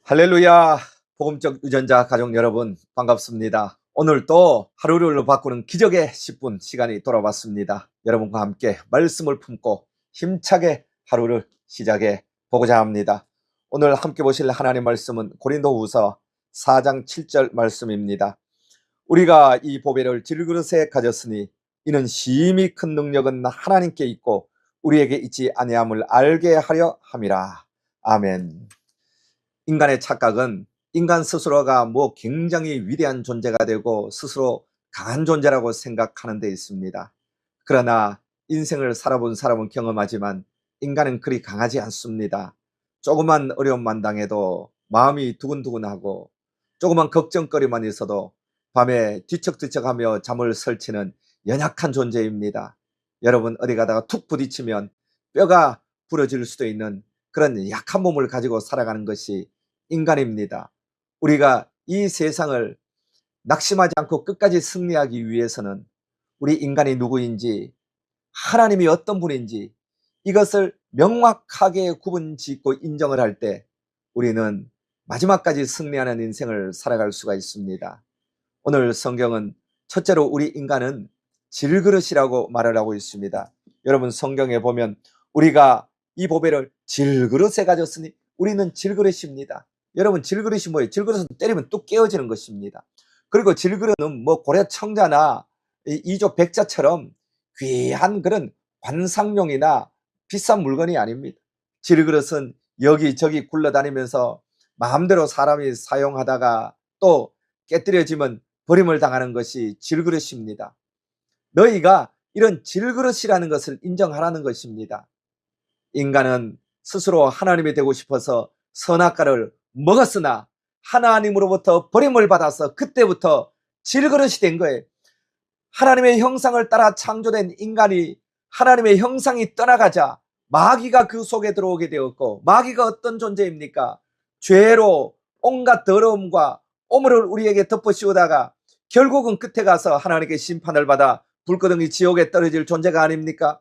할렐루야. 복음적 유전자 가족 여러분 반갑습니다. 오늘 또 하루를 바꾸는 기적의 10분 시간이 돌아왔습니다. 여러분과 함께 말씀을 품고 힘차게 하루를 시작해 보고자 합니다. 오늘 함께 보실 하나님 말씀은 고린도후서 4장 7절 말씀입니다. 우리가 이 보배를 질그릇에 가졌으니 이는 심히 큰 능력은 하나님께 있고 우리에게 있지 아니함을 알게 하려 함이라. 아멘. 인간의 착각은 인간 스스로가 굉장히 위대한 존재가 되고 스스로 강한 존재라고 생각하는 데 있습니다. 그러나 인생을 살아본 사람은 경험하지만 인간은 그리 강하지 않습니다. 조그만 어려움만 당해도 마음이 두근두근하고 조그만 걱정거리만 있어도 밤에 뒤척뒤척하며 잠을 설치는 연약한 존재입니다. 여러분 어디 가다가 툭 부딪히면 뼈가 부러질 수도 있는 그런 약한 몸을 가지고 살아가는 것이 인간입니다. 우리가 이 세상을 낙심하지 않고 끝까지 승리하기 위해서는 우리 인간이 누구인지 하나님이 어떤 분인지 이것을 명확하게 구분짓고 인정을 할 때 우리는 마지막까지 승리하는 인생을 살아갈 수가 있습니다. 오늘 성경은 첫째로 우리 인간은 질그릇이라고 말을 하고 있습니다. 여러분 성경에 보면 우리가 이 보배를 질그릇에 가졌으니 우리는 질그릇입니다. 여러분 질그릇이 뭐예요? 질그릇은 때리면 뚝 깨어지는 것입니다. 그리고 질그릇은 고려 청자나 이조 백자처럼 귀한 그런 관상용이나 비싼 물건이 아닙니다. 질그릇은 여기저기 굴러다니면서 마음대로 사람이 사용하다가 또 깨뜨려지면 버림을 당하는 것이 질그릇입니다. 너희가 이런 질그릇이라는 것을 인정하라는 것입니다. 인간은 스스로 하나님이 되고 싶어서 선악과를 먹었으나 하나님으로부터 버림을 받아서 그때부터 질그릇이 된 거예요. 하나님의 형상을 따라 창조된 인간이 하나님의 형상이 떠나가자 마귀가 그 속에 들어오게 되었고, 마귀가 어떤 존재입니까? 죄로 온갖 더러움과 오물을 우리에게 덮어씌우다가 결국은 끝에 가서 하나님께 심판을 받아 불끄덩이 지옥에 떨어질 존재가 아닙니까?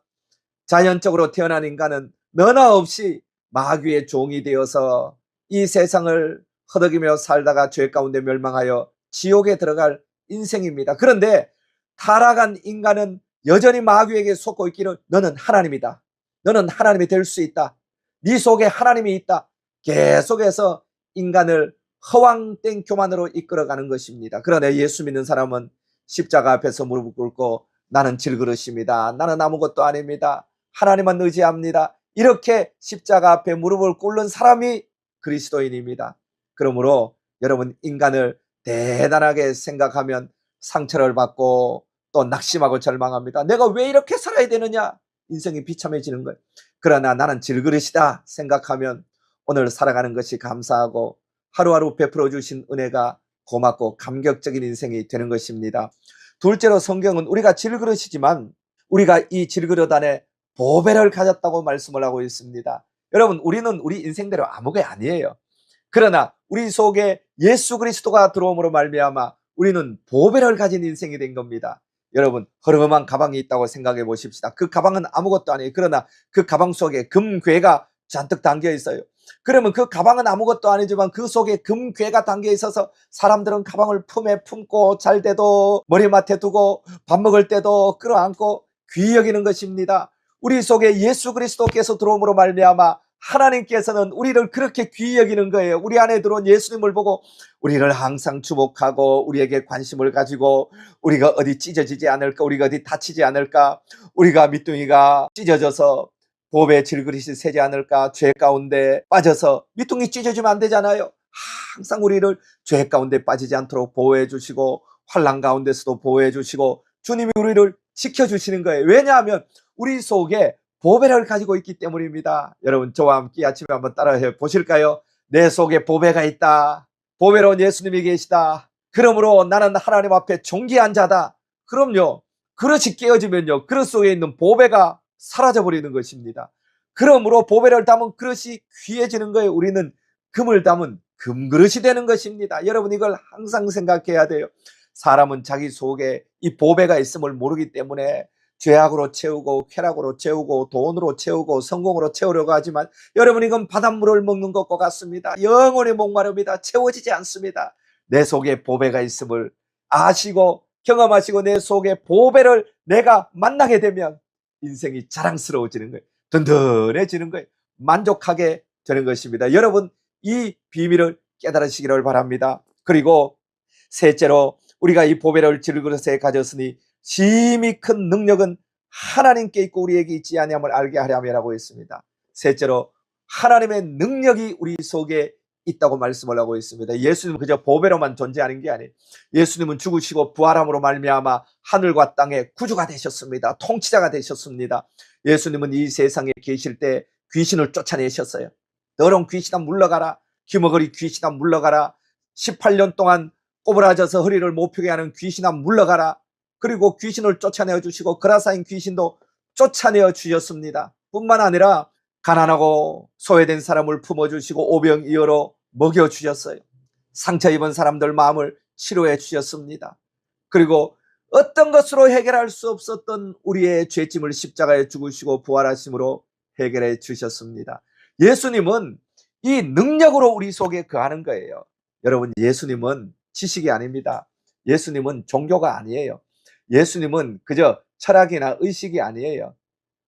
자연적으로 태어난 인간은 너나 없이 마귀의 종이 되어서 이 세상을 허덕이며 살다가 죄 가운데 멸망하여 지옥에 들어갈 인생입니다. 그런데 타락한 인간은 여전히 마귀에게 속고 있기를 너는 하나님이다. 너는 하나님이 될 수 있다. 네 속에 하나님이 있다. 계속해서 인간을 허황된 교만으로 이끌어가는 것입니다. 그러나 예수 믿는 사람은 십자가 앞에서 무릎을 꿇고 나는 질그릇입니다. 나는 아무것도 아닙니다. 하나님만 의지합니다. 이렇게 십자가 앞에 무릎을 꿇는 사람이 그리스도인입니다. 그러므로 여러분 인간을 대단하게 생각하면 상처를 받고 또 낙심하고 절망합니다. 내가 왜 이렇게 살아야 되느냐? 인생이 비참해지는 거예요. 그러나 나는 질그릇이다 생각하면 오늘 살아가는 것이 감사하고 하루하루 베풀어 주신 은혜가 고맙고 감격적인 인생이 되는 것입니다. 둘째로 성경은 우리가 질그릇이지만 우리가 이 질그릇 안에 보배를 가졌다고 말씀을 하고 있습니다. 여러분 우리는 우리 인생대로 아무게 아니에요. 그러나 우리 속에 예수 그리스도가 들어옴으로 말미암아 우리는 보배를 가진 인생이 된 겁니다. 여러분 허름한 가방이 있다고 생각해 보십시다. 그 가방은 아무것도 아니에요. 그러나 그 가방 속에 금괴가 잔뜩 담겨 있어요. 그러면 그 가방은 아무것도 아니지만 그 속에 금괴가 담겨 있어서 사람들은 가방을 품에 품고 잘 때도 머리맡에 두고 밥 먹을 때도 끌어안고 귀히 여기는 것입니다. 우리 속에 예수 그리스도께서 들어옴으로 말미암아 하나님께서는 우리를 그렇게 귀히 여기는 거예요. 우리 안에 들어온 예수님을 보고 우리를 항상 주목하고 우리에게 관심을 가지고 우리가 어디 찢어지지 않을까, 우리가 어디 다치지 않을까, 우리가 밑둥이가 찢어져서 보배 질그릇이 새지 않을까, 죄 가운데 빠져서 밑둥이 찢어지면 안 되잖아요. 항상 우리를 죄 가운데 빠지지 않도록 보호해 주시고 환난 가운데서도 보호해 주시고 주님이 우리를 지켜주시는 거예요. 왜냐하면 우리 속에 보배를 가지고 있기 때문입니다. 여러분 저와 함께 아침에 한번 따라해 보실까요? 내 속에 보배가 있다. 보배로운 예수님이 계시다. 그러므로 나는 하나님 앞에 존귀한 자다. 그럼요. 그릇이 깨어지면요 그릇 속에 있는 보배가 사라져버리는 것입니다. 그러므로 보배를 담은 그릇이 귀해지는 거예요. 우리는 금을 담은 금그릇이 되는 것입니다. 여러분 이걸 항상 생각해야 돼요. 사람은 자기 속에 이 보배가 있음을 모르기 때문에 죄악으로 채우고 쾌락으로 채우고 돈으로 채우고 성공으로 채우려고 하지만 여러분, 이건 바닷물을 먹는 것과 같습니다. 영원히 목마릅니다. 채워지지 않습니다. 내 속에 보배가 있음을 아시고 경험하시고 내 속에 보배를 내가 만나게 되면 인생이 자랑스러워지는 거예요. 든든해지는 거예요. 만족하게 되는 것입니다. 여러분, 이 비밀을 깨달으시기를 바랍니다. 그리고 셋째로, 우리가 이 보배를 질그릇에 가졌으니 심히 큰 능력은 하나님께 있고 우리에게 있지 아니함을 알게 하려면이라고 했습니다. 셋째로, 하나님의 능력이 우리 속에 있다고 말씀을 하고 있습니다. 예수님은 그저 보배로만 존재하는 게 아니에요. 예수님은 죽으시고 부활함으로 말미암아 하늘과 땅의 구주가 되셨습니다. 통치자가 되셨습니다. 예수님은 이 세상에 계실 때 귀신을 쫓아내셨어요. 너런 귀신아 물러가라. 기머거리 귀신아 물러가라. 18년 동안 꼬부라져서 허리를 못 펴게 하는 귀신아 물러가라. 그리고 귀신을 쫓아내어 주시고 그라사인 귀신도 쫓아내어 주셨습니다. 뿐만 아니라 가난하고 소외된 사람을 품어주시고 오병이어로 먹여주셨어요. 상처 입은 사람들 마음을 치료해 주셨습니다. 그리고 어떤 것으로 해결할 수 없었던 우리의 죄짐을 십자가에 죽으시고 부활하심으로 해결해 주셨습니다. 예수님은 이 능력으로 우리 속에 거하는 거예요. 여러분, 예수님은 지식이 아닙니다. 예수님은 종교가 아니에요. 예수님은 그저 철학이나 의식이 아니에요.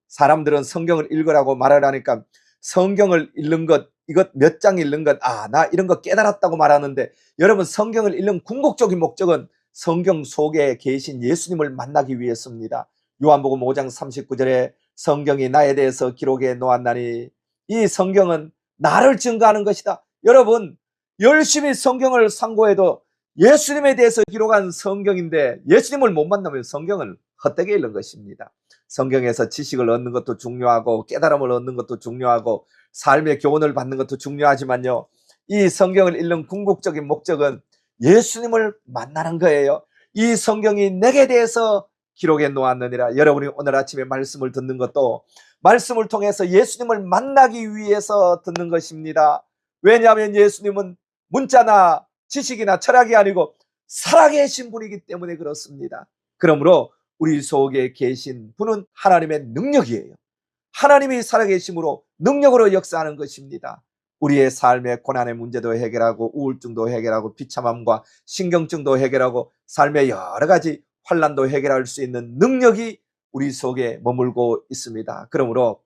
사람들은 성경을 읽으라고 말을 하니까 성경을 읽는 것, 이것 몇 장 읽는 것, 나 이런 거 깨달았다고 말하는데, 여러분, 성경을 읽는 궁극적인 목적은 성경 속에 계신 예수님을 만나기 위해서입니다. 요한복음 5장 39절에 성경이 나에 대해서 기록해 놓았나니, 이 성경은 나를 증거하는 것이다. 여러분, 열심히 성경을 상고해도 예수님에 대해서 기록한 성경인데 예수님을 못 만나면 성경은 헛되게 읽는 것입니다. 성경에서 지식을 얻는 것도 중요하고 깨달음을 얻는 것도 중요하고 삶의 교훈을 받는 것도 중요하지만요, 이 성경을 읽는 궁극적인 목적은 예수님을 만나는 거예요. 이 성경이 내게 대해서 기록해 놓았느니라. 여러분이 오늘 아침에 말씀을 듣는 것도 말씀을 통해서 예수님을 만나기 위해서 듣는 것입니다. 왜냐하면 예수님은 문자나 지식이나 철학이 아니고 살아계신 분이기 때문에 그렇습니다. 그러므로 우리 속에 계신 분은 하나님의 능력이에요. 하나님이 살아계심으로 능력으로 역사하는 것입니다. 우리의 삶의 고난의 문제도 해결하고 우울증도 해결하고 비참함과 신경증도 해결하고 삶의 여러 가지 환난도 해결할 수 있는 능력이 우리 속에 머물고 있습니다. 그러므로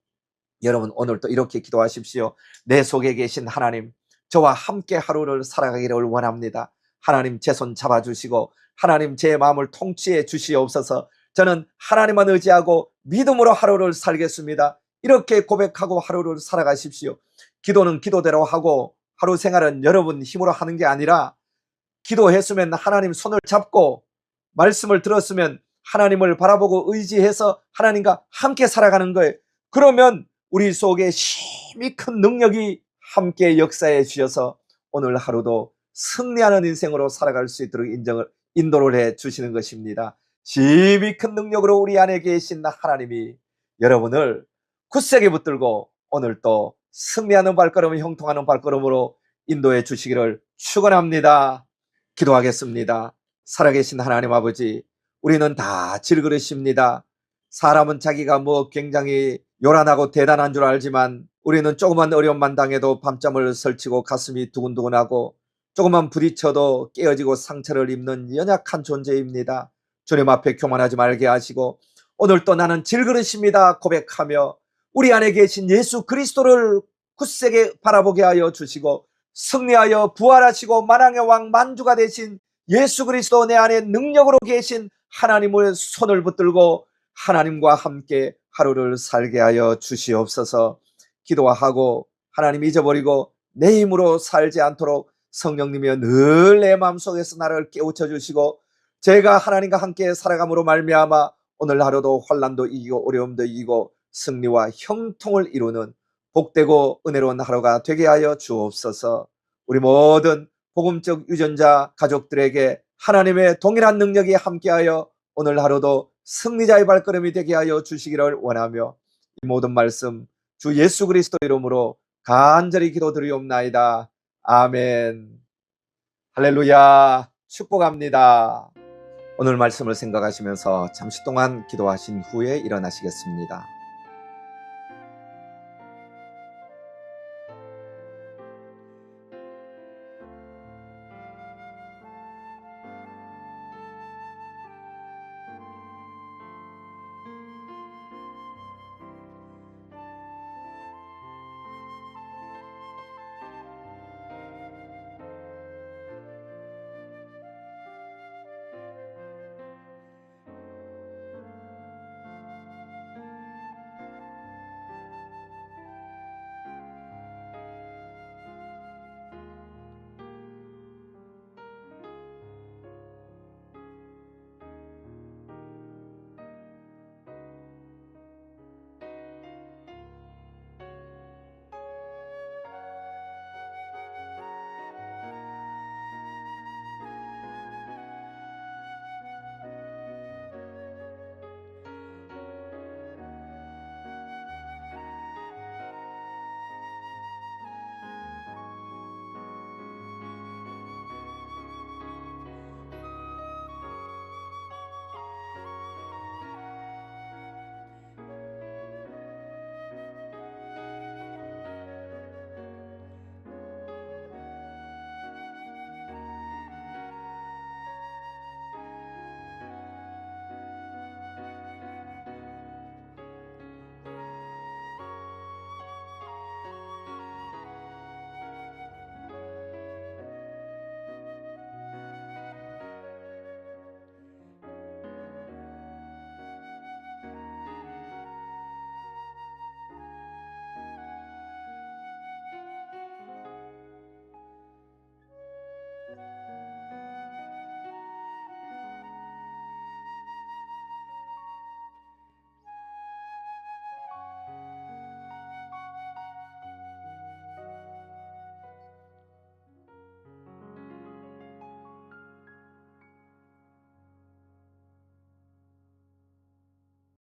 여러분, 오늘도 이렇게 기도하십시오. 내 속에 계신 하나님, 저와 함께 하루를 살아가기를 원합니다. 하나님, 제 손 잡아주시고 하나님, 제 마음을 통치해 주시옵소서. 저는 하나님만 의지하고 믿음으로 하루를 살겠습니다. 이렇게 고백하고 하루를 살아가십시오. 기도는 기도대로 하고 하루 생활은 여러분 힘으로 하는 게 아니라, 기도했으면 하나님 손을 잡고 말씀을 들었으면 하나님을 바라보고 의지해서 하나님과 함께 살아가는 거예요. 그러면 우리 속에 힘이 큰 능력이 함께 역사해 주셔서 오늘 하루도 승리하는 인생으로 살아갈 수 있도록 인도를 해 주시는 것입니다. 힘이 큰 능력으로 우리 안에 계신 하나님이 여러분을 굳세게 붙들고 오늘 또 승리하는 발걸음, 형통하는 발걸음으로 인도해 주시기를 축원합니다. 기도하겠습니다. 살아계신 하나님 아버지, 우리는 다 질그릇입니다. 사람은 자기가 굉장히 요란하고 대단한 줄 알지만 우리는 조그만 어려움만 당해도 밤잠을 설치고 가슴이 두근두근하고 조금만 부딪혀도 깨어지고 상처를 입는 연약한 존재입니다. 주님 앞에 교만하지 말게 하시고 오늘 또 나는 질그릇입니다 고백하며 우리 안에 계신 예수 그리스도를 굳세게 바라보게 하여 주시고 승리하여 부활하시고 만왕의 왕 만주가 되신 예수 그리스도 내 안에 능력으로 계신 하나님의 손을 붙들고 하나님과 함께 하루를 살게 하여 주시옵소서. 기도하고 하나님 잊어버리고 내 힘으로 살지 않도록 성령님이 늘 내 마음속에서 나를 깨우쳐 주시고 제가 하나님과 함께 살아감으로 말미암아 오늘 하루도 환난도 이기고 어려움도 이기고 승리와 형통을 이루는 복되고 은혜로운 하루가 되게 하여 주옵소서. 우리 모든 복음적 유전자 가족들에게 하나님의 동일한 능력이 함께하여 오늘 하루도 승리자의 발걸음이 되게 하여 주시기를 원하며 이 모든 말씀 주 예수 그리스도 이름으로 간절히 기도드리옵나이다. 아멘. 할렐루야. 축복합니다. 오늘 말씀을 생각하시면서 잠시 동안 기도하신 후에 일어나시겠습니다.